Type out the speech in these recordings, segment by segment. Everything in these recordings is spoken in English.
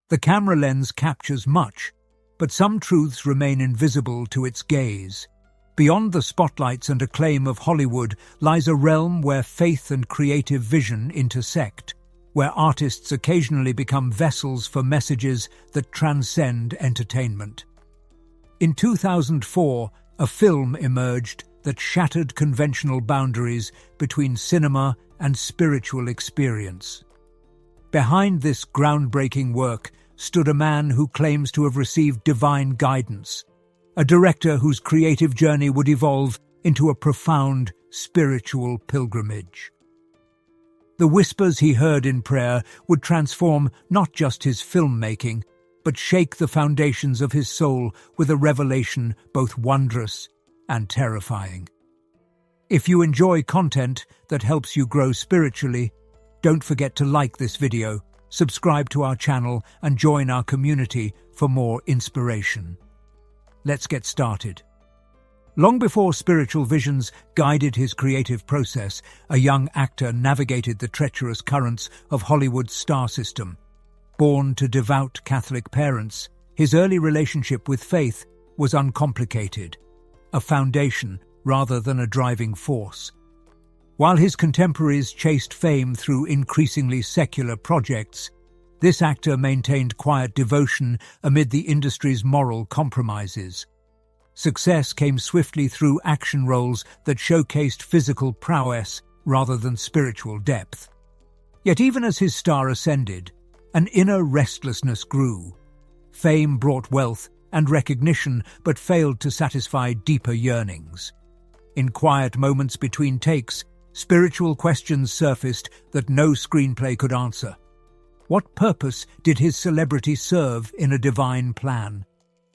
The camera lens captures much, but some truths remain invisible to its gaze. Beyond the spotlights and acclaim of Hollywood lies a realm where faith and creative vision intersect, where artists occasionally become vessels for messages that transcend entertainment. In 2004, a film emerged that shattered conventional boundaries between cinema and spiritual experience. Behind this groundbreaking work stood a man who claims to have received divine guidance, a director whose creative journey would evolve into a profound spiritual pilgrimage. The whispers he heard in prayer would transform not just his filmmaking, but shake the foundations of his soul with a revelation both wondrous and terrifying. If you enjoy content that helps you grow spiritually, don't forget to like this video, subscribe to our channel, and join our community for more inspiration. Let's get started. Long before spiritual visions guided his creative process, a young actor navigated the treacherous currents of Hollywood's star system. Born to devout Catholic parents, his early relationship with faith was uncomplicated, a foundation rather than a driving force. While his contemporaries chased fame through increasingly secular projects, this actor maintained quiet devotion amid the industry's moral compromises. Success came swiftly through action roles that showcased physical prowess rather than spiritual depth. Yet even as his star ascended, an inner restlessness grew. Fame brought wealth and recognition, but failed to satisfy deeper yearnings. In quiet moments between takes, spiritual questions surfaced that no screenplay could answer. What purpose did his celebrity serve in a divine plan?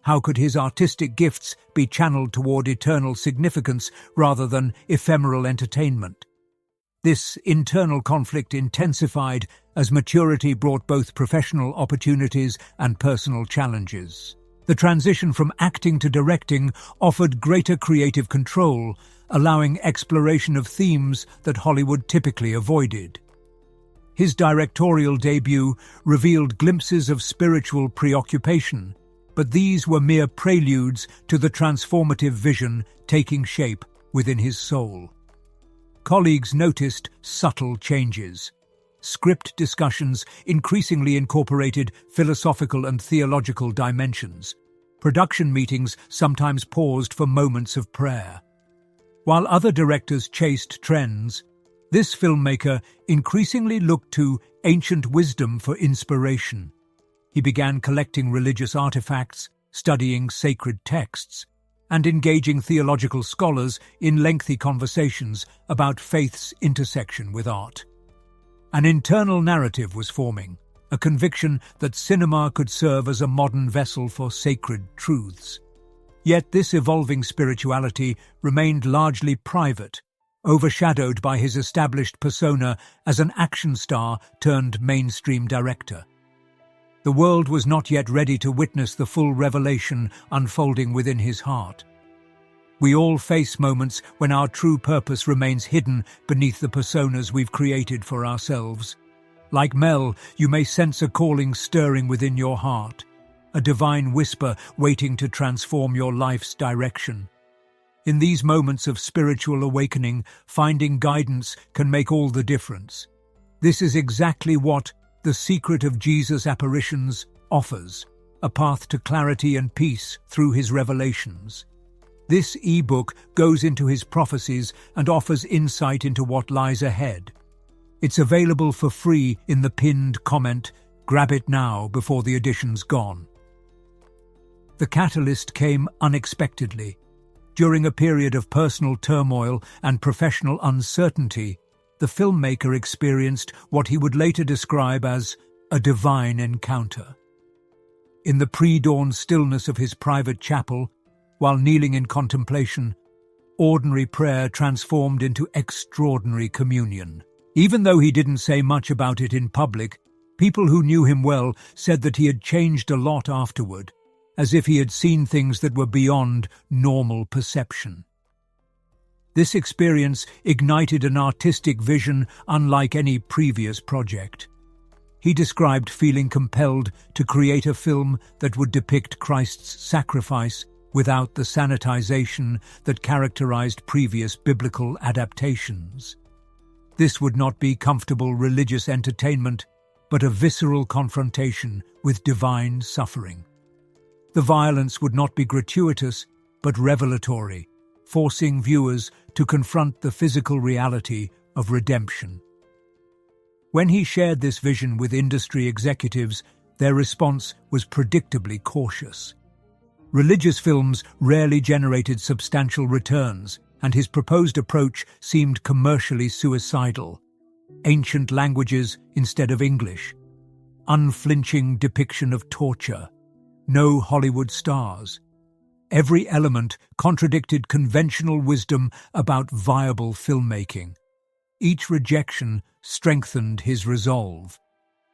How could his artistic gifts be channeled toward eternal significance rather than ephemeral entertainment? This internal conflict intensified as maturity brought both professional opportunities and personal challenges. The transition from acting to directing offered greater creative control, allowing exploration of themes that Hollywood typically avoided. His directorial debut revealed glimpses of spiritual preoccupation, but these were mere preludes to the transformative vision taking shape within his soul. Colleagues noticed subtle changes. Script discussions increasingly incorporated philosophical and theological dimensions. Production meetings sometimes paused for moments of prayer. While other directors chased trends, this filmmaker increasingly looked to ancient wisdom for inspiration. He began collecting religious artifacts, studying sacred texts, and engaging theological scholars in lengthy conversations about faith's intersection with art. An internal narrative was forming, a conviction that cinema could serve as a modern vessel for sacred truths. Yet this evolving spirituality remained largely private, overshadowed by his established persona as an action star turned mainstream director. The world was not yet ready to witness the full revelation unfolding within his heart. We all face moments when our true purpose remains hidden beneath the personas we've created for ourselves. Like Mel, you may sense a calling stirring within your heart, a divine whisper waiting to transform your life's direction. In these moments of spiritual awakening, finding guidance can make all the difference. This is exactly what The Secret of Jesus' Apparitions offers, a path to clarity and peace through his revelations. This ebook goes into his prophecies and offers insight into what lies ahead. It's available for free in the pinned comment. Grab it now before the edition's gone. The catalyst came unexpectedly. During a period of personal turmoil and professional uncertainty, the filmmaker experienced what he would later describe as a divine encounter. In the pre-dawn stillness of his private chapel, while kneeling in contemplation, ordinary prayer transformed into extraordinary communion. Even though he didn't say much about it in public, people who knew him well said that he had changed a lot afterward, as if he had seen things that were beyond normal perception. This experience ignited an artistic vision unlike any previous project. He described feeling compelled to create a film that would depict Christ's sacrifice without the sanitization that characterized previous biblical adaptations. This would not be comfortable religious entertainment, but a visceral confrontation with divine suffering. The violence would not be gratuitous, but revelatory, forcing viewers to confront the physical reality of redemption. When he shared this vision with industry executives, their response was predictably cautious. Religious films rarely generated substantial returns, and his proposed approach seemed commercially suicidal. Ancient languages instead of English. Unflinching depiction of torture. No Hollywood stars. Every element contradicted conventional wisdom about viable filmmaking. Each rejection strengthened his resolve.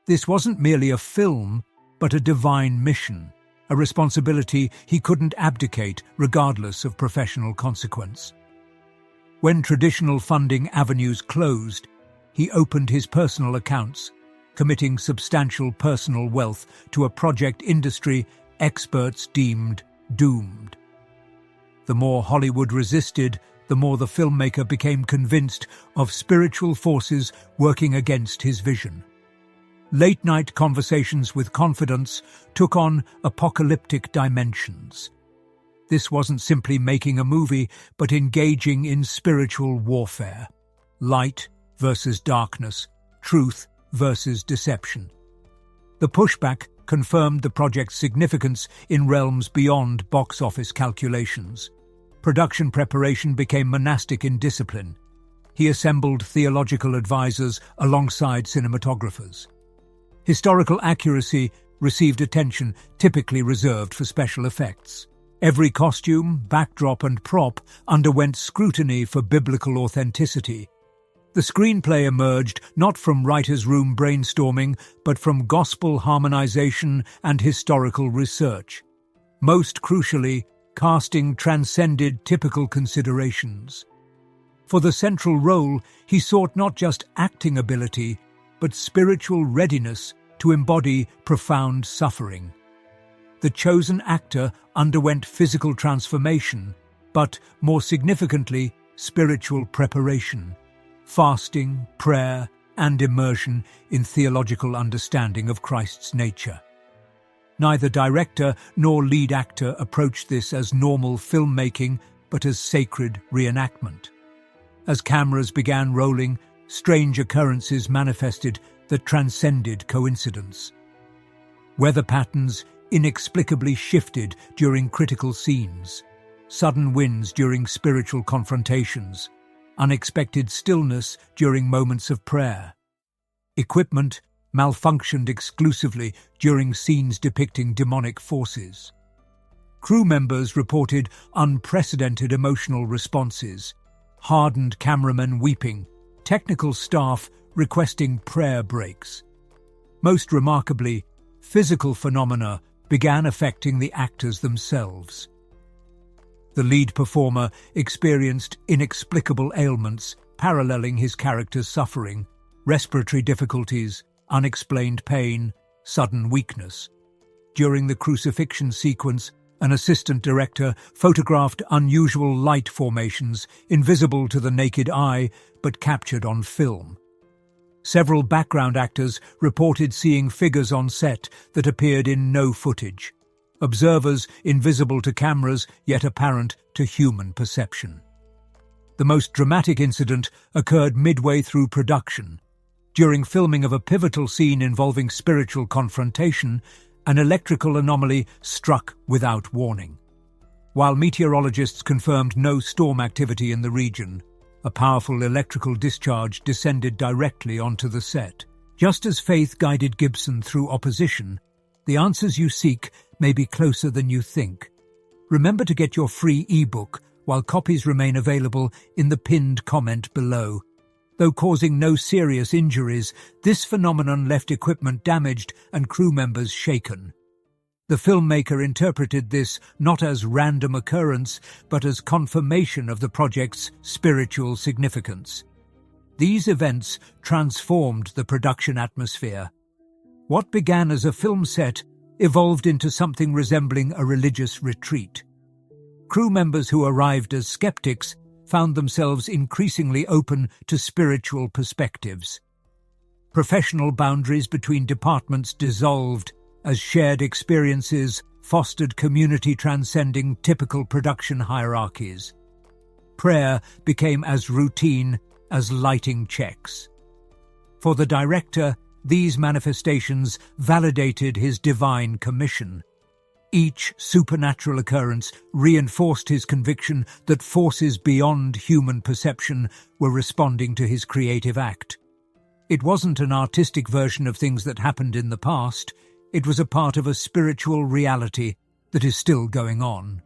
This wasn't merely a film, but a divine mission, a responsibility he couldn't abdicate regardless of professional consequence. When traditional funding avenues closed, he opened his personal accounts, committing substantial personal wealth to a project industry experts deemed doomed. The more Hollywood resisted, the more the filmmaker became convinced of spiritual forces working against his vision. Late-night conversations with confidants took on apocalyptic dimensions. This wasn't simply making a movie, but engaging in spiritual warfare. Light versus darkness, truth versus deception. The pushback confirmed the project's significance in realms beyond box office calculations. Production preparation became monastic in discipline. He assembled theological advisors alongside cinematographers. Historical accuracy received attention typically reserved for special effects. Every costume, backdrop, and prop underwent scrutiny for biblical authenticity. The screenplay emerged not from writers' room brainstorming, but from gospel harmonization and historical research. Most crucially, casting transcended typical considerations. For the central role, he sought not just acting ability, but spiritual readiness to embody profound suffering. The chosen actor underwent physical transformation, but, more significantly, spiritual preparation. Fasting, prayer, and immersion in theological understanding of Christ's nature. Neither director nor lead actor approached this as normal filmmaking, but as sacred reenactment. As cameras began rolling, strange occurrences manifested that transcended coincidence. Weather patterns inexplicably shifted during critical scenes, sudden winds during spiritual confrontations, unexpected stillness during moments of prayer. Equipment malfunctioned exclusively during scenes depicting demonic forces. Crew members reported unprecedented emotional responses, hardened cameramen weeping, technical staff requesting prayer breaks. Most remarkably, physical phenomena began affecting the actors themselves. The lead performer experienced inexplicable ailments paralleling his character's suffering, respiratory difficulties, unexplained pain, sudden weakness. During the crucifixion sequence, an assistant director photographed unusual light formations invisible to the naked eye but captured on film. Several background actors reported seeing figures on set that appeared in no footage. Observers invisible to cameras yet apparent to human perception. The most dramatic incident occurred midway through production. During filming of a pivotal scene involving spiritual confrontation, an electrical anomaly struck without warning. While meteorologists confirmed no storm activity in the region, a powerful electrical discharge descended directly onto the set. Just as faith guided Gibson through opposition, the answers you seek may be closer than you think. Remember to get your free ebook while copies remain available in the pinned comment below. Though causing no serious injuries, this phenomenon left equipment damaged and crew members shaken. The filmmaker interpreted this not as random occurrence, but as confirmation of the project's spiritual significance. These events transformed the production atmosphere. What began as a film set evolved into something resembling a religious retreat. Crew members who arrived as skeptics found themselves increasingly open to spiritual perspectives. Professional boundaries between departments dissolved as shared experiences fostered community transcending typical production hierarchies. Prayer became as routine as lighting checks. For the director, these manifestations validated his divine commission. Each supernatural occurrence reinforced his conviction that forces beyond human perception were responding to his creative act. It wasn't an artistic version of things that happened in the past, it was a part of a spiritual reality that is still going on.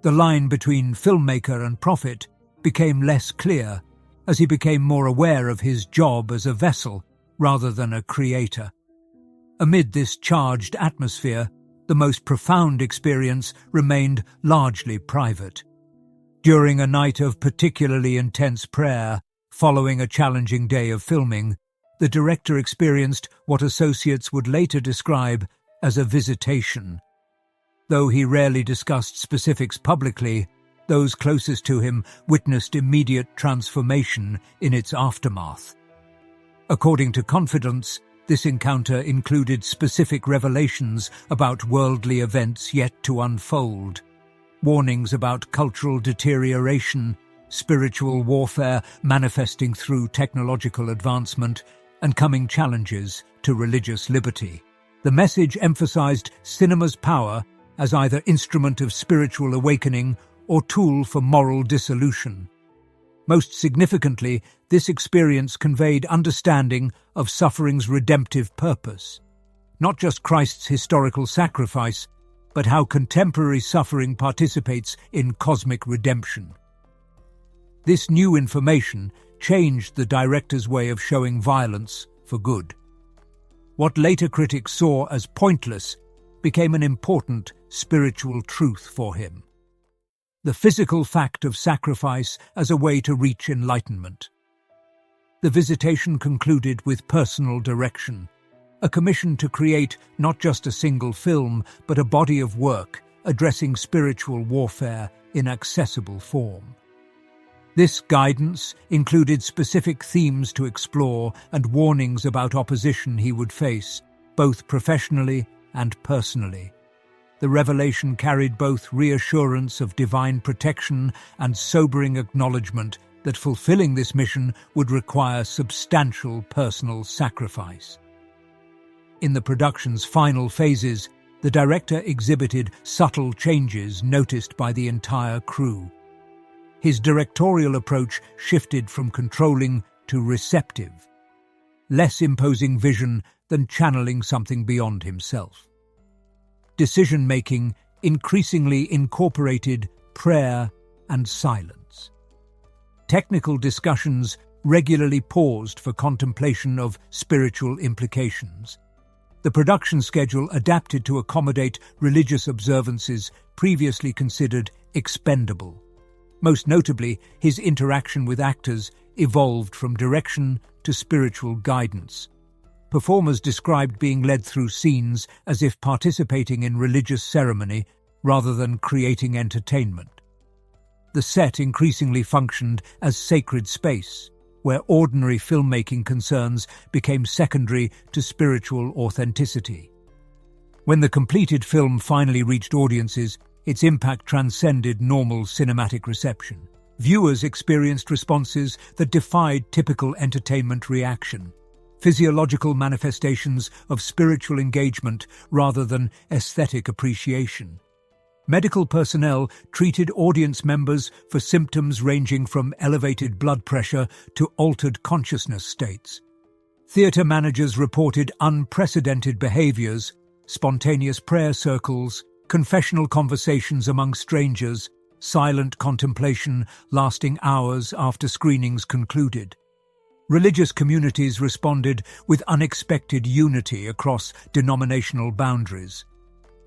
The line between filmmaker and prophet became less clear as he became more aware of his job as a vessel rather than a creator. Amid this charged atmosphere, the most profound experience remained largely private. During a night of particularly intense prayer, following a challenging day of filming, the director experienced what associates would later describe as a visitation. Though he rarely discussed specifics publicly, those closest to him witnessed immediate transformation in its aftermath. According to confidants, this encounter included specific revelations about worldly events yet to unfold, warnings about cultural deterioration, spiritual warfare manifesting through technological advancement, and coming challenges to religious liberty. The message emphasized cinema's power as either instrument of spiritual awakening or tool for moral dissolution. Most significantly, this experience conveyed understanding of suffering's redemptive purpose. Not just Christ's historical sacrifice, but how contemporary suffering participates in cosmic redemption. This new information changed the director's way of showing violence for good. What later critics saw as pointless became an important spiritual truth for him. The physical fact of sacrifice as a way to reach enlightenment. The visitation concluded with personal direction, a commission to create not just a single film, but a body of work addressing spiritual warfare in accessible form. This guidance included specific themes to explore and warnings about opposition he would face, both professionally and personally. The revelation carried both reassurance of divine protection and sobering acknowledgement that fulfilling this mission would require substantial personal sacrifice. In the production's final phases, the director exhibited subtle changes noticed by the entire crew. His directorial approach shifted from controlling to receptive, less imposing vision than channeling something beyond himself. Decision-making increasingly incorporated prayer and silence. Technical discussions regularly paused for contemplation of spiritual implications. The production schedule adapted to accommodate religious observances previously considered expendable. Most notably, his interaction with actors evolved from direction to spiritual guidance. Performers described being led through scenes as if participating in religious ceremony rather than creating entertainment. The set increasingly functioned as sacred space, where ordinary filmmaking concerns became secondary to spiritual authenticity. When the completed film finally reached audiences, its impact transcended normal cinematic reception. Viewers experienced responses that defied typical entertainment reaction, physiological manifestations of spiritual engagement rather than aesthetic appreciation. Medical personnel treated audience members for symptoms ranging from elevated blood pressure to altered consciousness states. Theatre managers reported unprecedented behaviours, spontaneous prayer circles, confessional conversations among strangers, silent contemplation lasting hours after screenings concluded. Religious communities responded with unexpected unity across denominational boundaries.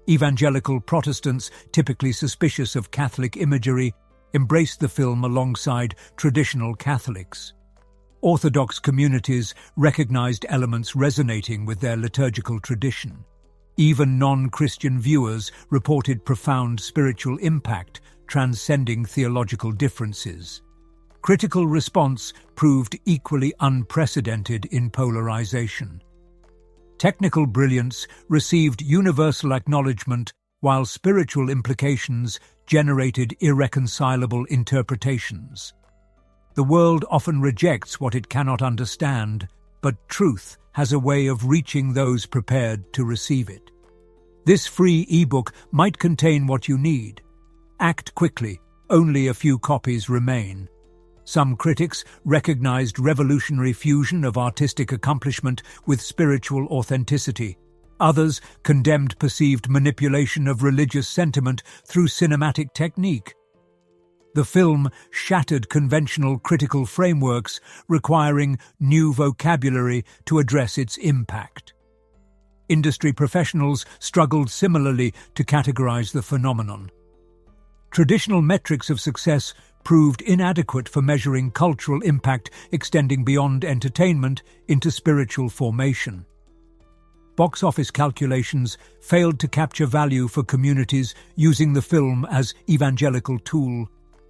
Evangelical Protestants, typically suspicious of Catholic imagery, embraced the film alongside traditional Catholics. Orthodox communities recognized elements resonating with their liturgical tradition. Even non-Christian viewers reported profound spiritual impact, transcending theological differences. Critical response proved equally unprecedented in polarization. Technical brilliance received universal acknowledgement, while spiritual implications generated irreconcilable interpretations. The world often rejects what it cannot understand, but truth has a way of reaching those prepared to receive it. This free ebook might contain what you need. Act quickly, only a few copies remain. Some critics recognized revolutionary fusion of artistic accomplishment with spiritual authenticity. Others condemned perceived manipulation of religious sentiment through cinematic technique. The film shattered conventional critical frameworks, requiring new vocabulary to address its impact. Industry professionals struggled similarly to categorize the phenomenon. Traditional metrics of success proved inadequate for measuring cultural impact extending beyond entertainment into spiritual formation. Box office calculations failed to capture value for communities using the film as evangelical tool,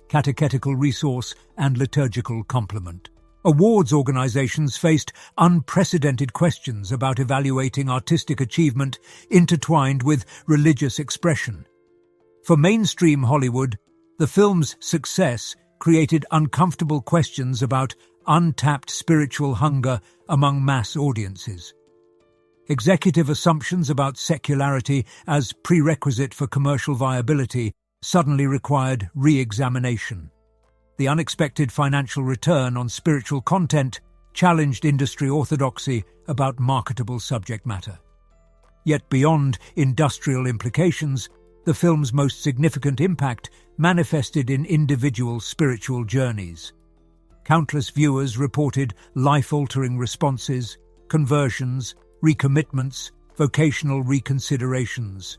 catechetical resource, and liturgical complement. Awards organizations faced unprecedented questions about evaluating artistic achievement intertwined with religious expression. For mainstream Hollywood, the film's success created uncomfortable questions about untapped spiritual hunger among mass audiences. Executive assumptions about secularity as prerequisite for commercial viability suddenly required re-examination. The unexpected financial return on spiritual content challenged industry orthodoxy about marketable subject matter. Yet beyond industrial implications, the film's most significant impact manifested in individual spiritual journeys. Countless viewers reported life-altering responses, conversions, recommitments, vocational reconsiderations.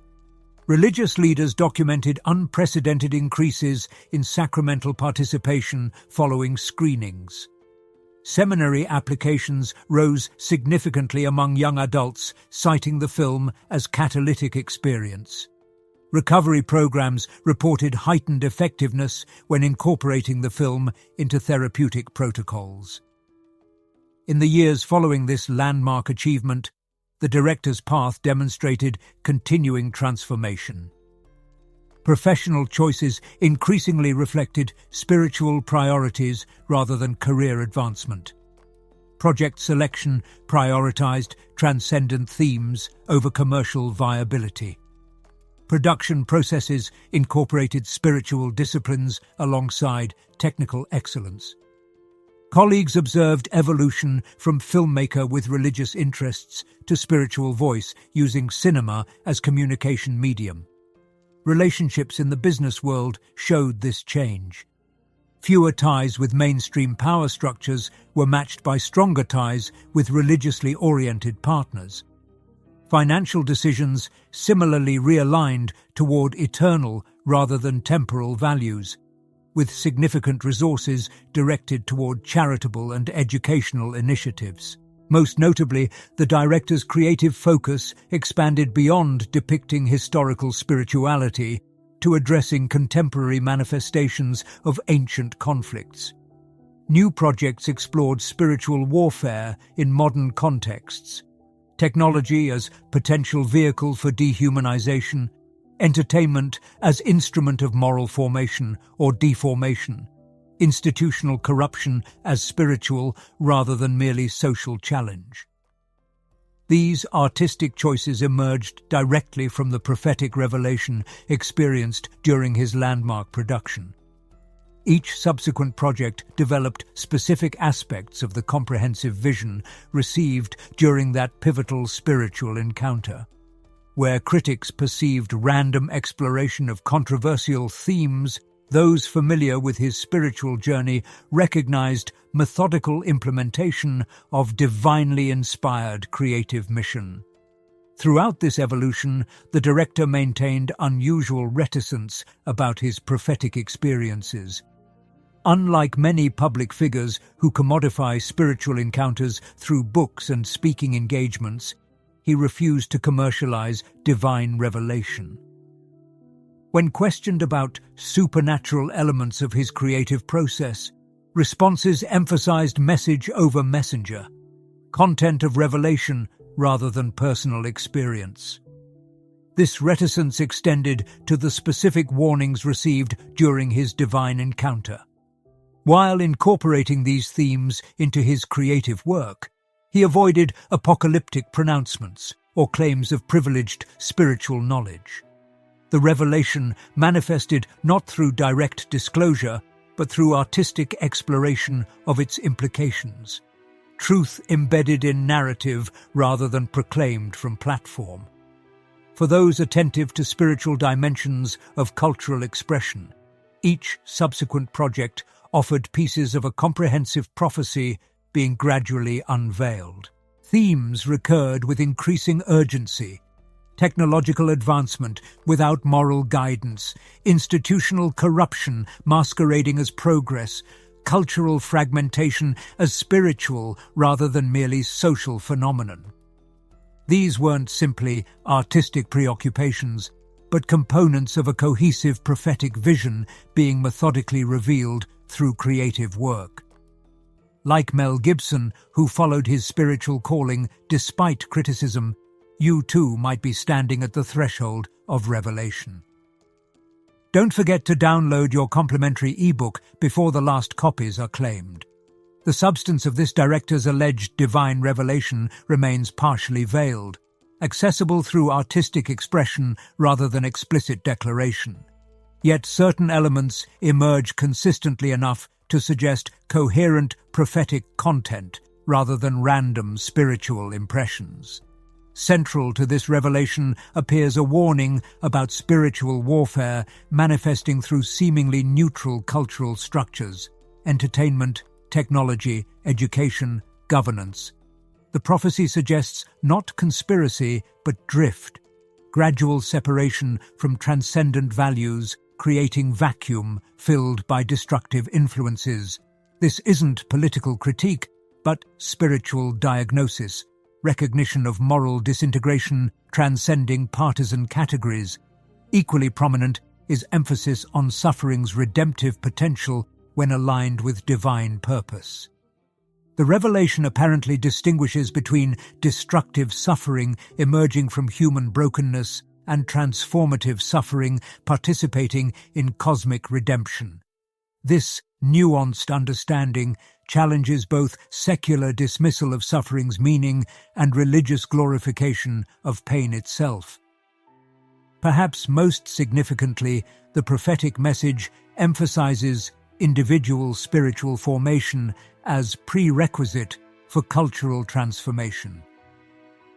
Religious leaders documented unprecedented increases in sacramental participation following screenings. Seminary applications rose significantly among young adults, citing the film as catalytic experience. Recovery programs reported heightened effectiveness when incorporating the film into therapeutic protocols. In the years following this landmark achievement, the director's path demonstrated continuing transformation. Professional choices increasingly reflected spiritual priorities rather than career advancement. Project selection prioritized transcendent themes over commercial viability. Production processes incorporated spiritual disciplines alongside technical excellence. Colleagues observed evolution from filmmaker with religious interests to spiritual voice using cinema as communication medium. Relationships in the business world showed this change. Fewer ties with mainstream power structures were matched by stronger ties with religiously oriented partners. Financial decisions similarly realigned toward eternal rather than temporal values, with significant resources directed toward charitable and educational initiatives. Most notably, the director's creative focus expanded beyond depicting historical spirituality to addressing contemporary manifestations of ancient conflicts. New projects explored spiritual warfare in modern contexts, technology as potential vehicle for dehumanization, entertainment as instrument of moral formation or deformation, institutional corruption as spiritual rather than merely social challenge. These artistic choices emerged directly from the prophetic revelation experienced during his landmark production. Each subsequent project developed specific aspects of the comprehensive vision received during that pivotal spiritual encounter. Where critics perceived random exploration of controversial themes, those familiar with his spiritual journey recognized methodical implementation of divinely inspired creative mission. Throughout this evolution, the director maintained unusual reticence about his prophetic experiences. Unlike many public figures who commodify spiritual encounters through books and speaking engagements, he refused to commercialize divine revelation. When questioned about supernatural elements of his creative process, responses emphasized message over messenger, content of revelation rather than personal experience. This reticence extended to the specific warnings received during his divine encounter. While incorporating these themes into his creative work, he avoided apocalyptic pronouncements or claims of privileged spiritual knowledge. The revelation manifested not through direct disclosure, but through artistic exploration of its implications. Truth embedded in narrative rather than proclaimed from platform. For those attentive to spiritual dimensions of cultural expression, each subsequent project offered pieces of a comprehensive prophecy being gradually unveiled. Themes recurred with increasing urgency: technological advancement without moral guidance, institutional corruption masquerading as progress, cultural fragmentation as spiritual rather than merely social phenomenon. These weren't simply artistic preoccupations, but components of a cohesive prophetic vision being methodically revealed through creative work. Like Mel Gibson, who followed his spiritual calling despite criticism, you too might be standing at the threshold of revelation. Don't forget to download your complimentary ebook before the last copies are claimed. The substance of this director's alleged divine revelation remains partially veiled, accessible through artistic expression rather than explicit declaration. Yet certain elements emerge consistently enough to suggest coherent prophetic content rather than random spiritual impressions. Central to this revelation appears a warning about spiritual warfare manifesting through seemingly neutral cultural structures: entertainment, technology, education, governance. The prophecy suggests not conspiracy, but drift, gradual separation from transcendent values, creating vacuum filled by destructive influences. This isn't political critique, but spiritual diagnosis, recognition of moral disintegration transcending partisan categories. Equally prominent is emphasis on suffering's redemptive potential when aligned with divine purpose. The revelation apparently distinguishes between destructive suffering emerging from human brokenness and transformative suffering participating in cosmic redemption. This nuanced understanding challenges both secular dismissal of suffering's meaning and religious glorification of pain itself. Perhaps most significantly, the prophetic message emphasizes individual spiritual formation as prerequisite for cultural transformation.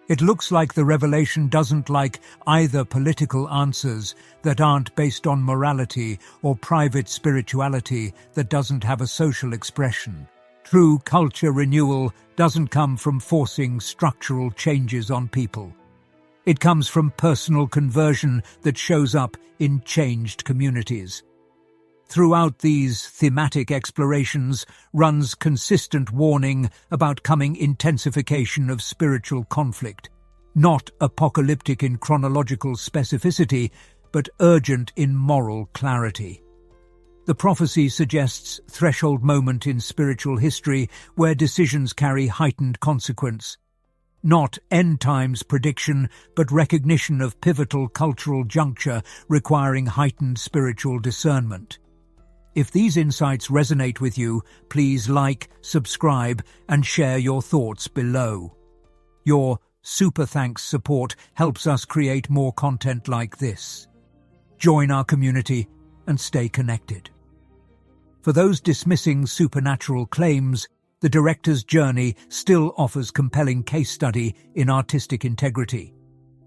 It looks like the revelation doesn't like either political answers that aren't based on morality or private spirituality that doesn't have a social expression. True culture renewal doesn't come from forcing structural changes on people. It comes from personal conversion that shows up in changed communities. Throughout these thematic explorations runs consistent warning about coming intensification of spiritual conflict, not apocalyptic in chronological specificity, but urgent in moral clarity. The prophecy suggests threshold moment in spiritual history where decisions carry heightened consequence. Not end times prediction, but recognition of pivotal cultural juncture requiring heightened spiritual discernment. If these insights resonate with you, please like, subscribe, and share your thoughts below. Your super thanks support helps us create more content like this. Join our community and stay connected. For those dismissing supernatural claims, the director's journey still offers compelling case study in artistic integrity,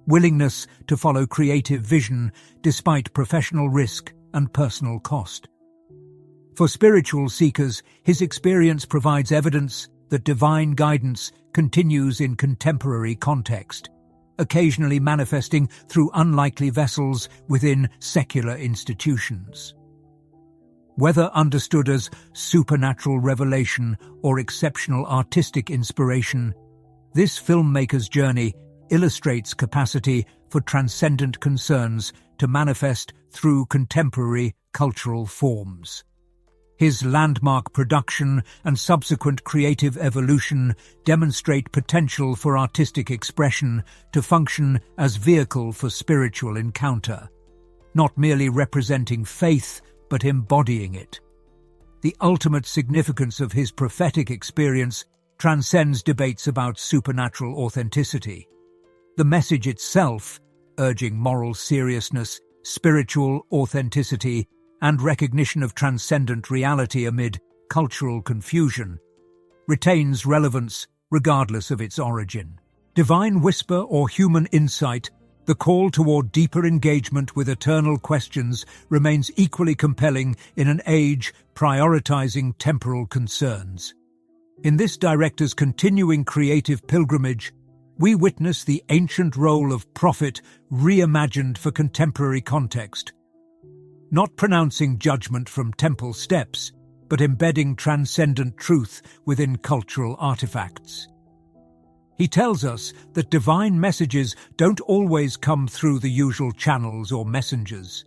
willingness to follow creative vision despite professional risk and personal cost. For spiritual seekers, his experience provides evidence that divine guidance continues in contemporary context, occasionally manifesting through unlikely vessels within secular institutions. Whether understood as supernatural revelation or exceptional artistic inspiration, this filmmaker's journey illustrates capacity for transcendent concerns to manifest through contemporary cultural forms. His landmark production and subsequent creative evolution demonstrate potential for artistic expression to function as vehicle for spiritual encounter, not merely representing faith but embodying it. The ultimate significance of his prophetic experience transcends debates about supernatural authenticity. The message itself, urging moral seriousness, spiritual authenticity, and recognition of transcendent reality amid cultural confusion, retains relevance regardless of its origin. Divine whisper or human insight, the call toward deeper engagement with eternal questions remains equally compelling in an age prioritizing temporal concerns. In this director's continuing creative pilgrimage, we witness the ancient role of prophet reimagined for contemporary context, not pronouncing judgment from temple steps, but embedding transcendent truth within cultural artifacts. He tells us that divine messages don't always come through the usual channels or messengers.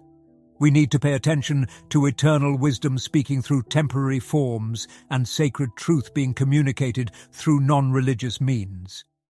We need to pay attention to eternal wisdom speaking through temporary forms and sacred truth being communicated through non-religious means.